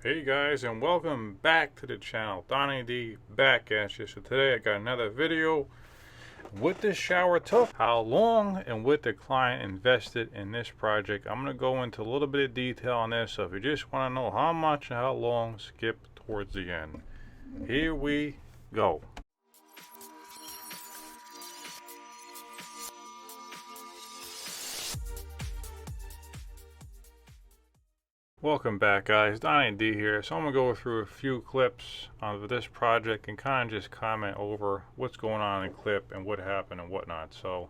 Hey guys, and welcome back to the channel. Donnie D back at you. So today I got another video. What this shower took, how long, and what the client invested in this project. I'm going to go into a little bit of detail on this, so if you just want to know how much and how long, skip towards the end. Here we go. Welcome back guys, Donnie D here. So I'm going to go through a few clips of this project and kind of just comment over what's going on in the clip and what happened and whatnot. So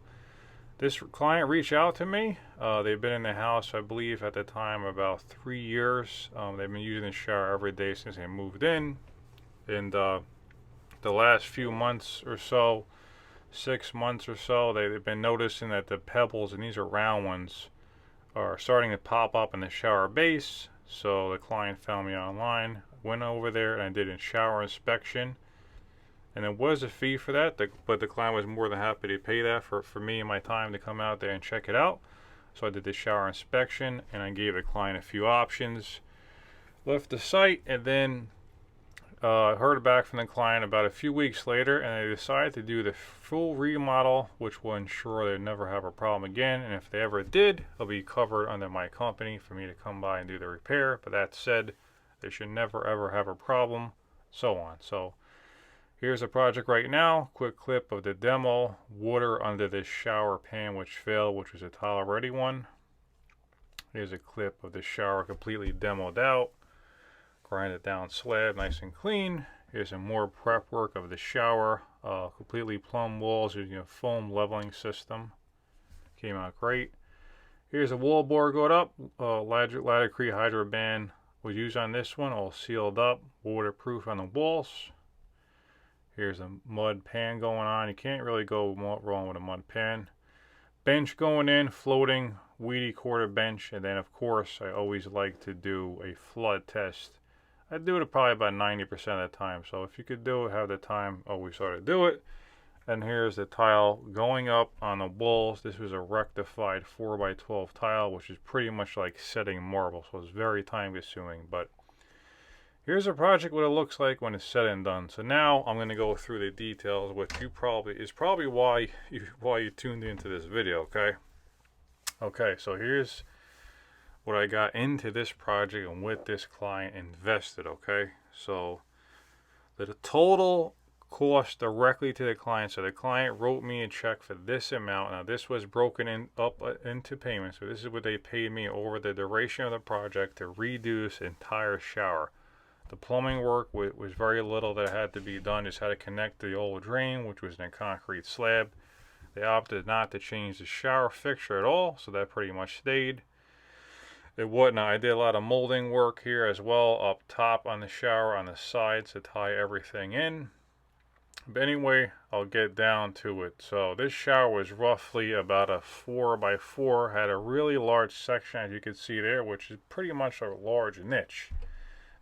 this client reached out to me. They've been in the house, I believe at the time, about 3 years. They've been using the shower every day since they moved in. And the last few months or so, 6 months or so, they've been noticing that the pebbles, and these are round ones, are starting to pop up in the shower base. So the client found me online, went over there, and I did a shower inspection. And there was a fee for that, but the client was more than happy to pay that for me and my time to come out there and check it out. So I did the shower inspection, and I gave the client a few options. Left the site, and then heard back from the client about a few weeks later, and they decided to do the full remodel, which will ensure they never have a problem again. And if they ever did, it'll be covered under my company for me to come by and do the repair. But that said, they should never ever have a problem, so on. So here's the project right now. Quick clip of the demo. Water under this shower pan which failed, which was a tile ready one. Here's a clip of the shower completely demoed out. Grinded down slab, nice and clean. Here's some more prep work of the shower. Completely plumb walls using a foam leveling system. Came out great. Here's a wall board going up. Laddercrete hydro band was used on this one, all sealed up, waterproof on the walls. Here's a mud pan going on. You can't really go wrong with a mud pan. Bench going in, floating, weedy quarter bench. And then of course I always like to do a flood test. I do it probably about 90% of the time. So if you could do it, have the time, always sort of do it. And here's the tile going up on the walls. This was a rectified 4x12 tile, which is pretty much like setting marble. So it's very time consuming. But here's a project what it looks like when it's said and done. So now I'm going to go through the details, which is probably why you tuned into this video, okay? Okay, so here's what I got into this project and what this client invested, okay? So the total cost directly to the client. So the client wrote me a check for this amount. Now this was broken up into payments. So this is what they paid me over the duration of the project to redo this entire shower. The plumbing work was very little that had to be done. Just had to connect the old drain, which was in a concrete slab. They opted not to change the shower fixture at all, so that pretty much stayed. And whatnot, I did a lot of molding work here as well, up top on the shower, on the sides to tie everything in. But anyway, I'll get down to it. So this shower was roughly about a 4x4, had a really large section as you can see there, which is pretty much a large niche.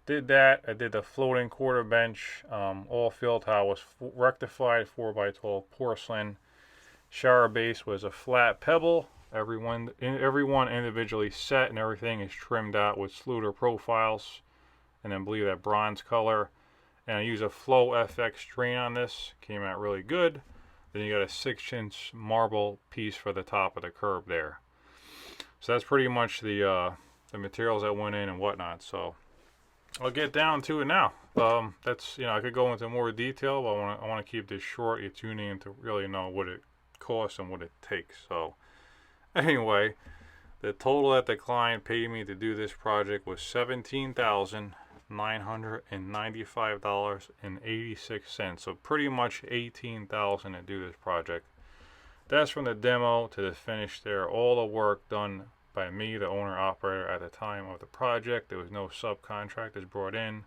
Did that. I did the floating quarter bench. All fill tile was rectified 4x12 porcelain. Shower base was a flat pebble. Everyone individually set, and everything is trimmed out with Sluter profiles, and then believe that bronze color. And I use a Flow FX drain on this. Came out really good. Then you got a 6-inch marble piece for the top of the curb there. So that's pretty much the materials that went in and whatnot. So I'll get down to it now. That's, I could go into more detail, but I want to keep this short. You're tuning in to really know what it costs and what it takes. So anyway, the total that the client paid me to do this project was $17,995.86. So pretty much $18,000 to do this project. That's from the demo to the finish there. All the work done by me, the owner operator at the time of the project. There was no subcontractors brought in,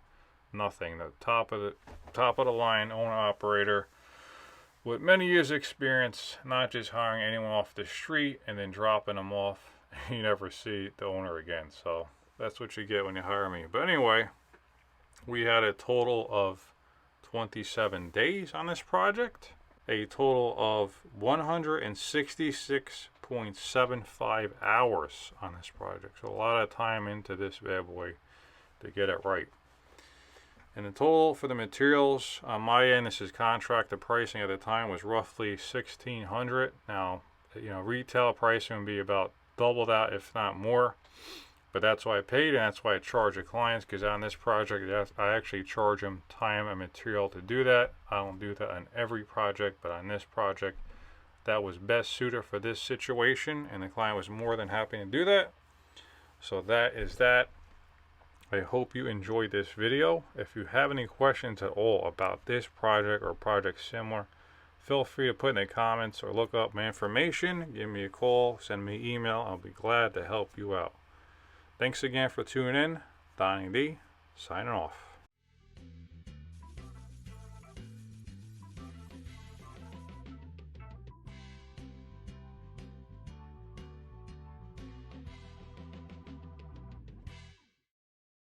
nothing. The top of the line owner operator with many years experience, not just hiring anyone off the street and then dropping them off. You never see the owner again. So that's what you get when you hire me. But anyway, we had a total of 27 days on this project, a total of 166.75 hours on this project. So a lot of time into this bad boy. to get it right. And the total for the materials on my end, this is contractor pricing at the time, was roughly $1,600. Now, you know, retail pricing would be about double that, if not more. But that's why I paid, and that's why I charge the clients, because on this project, I actually charge them time and material to do that. I don't do that on every project, but on this project, that was best suited for this situation, and the client was more than happy to do that. So that is that. I hope you enjoyed this video. If you have any questions at all about this project or projects similar, feel free to put in the comments or look up my information. Give me a call, send me an email. I'll be glad to help you out. Thanks again for tuning in. Donnie D, signing off.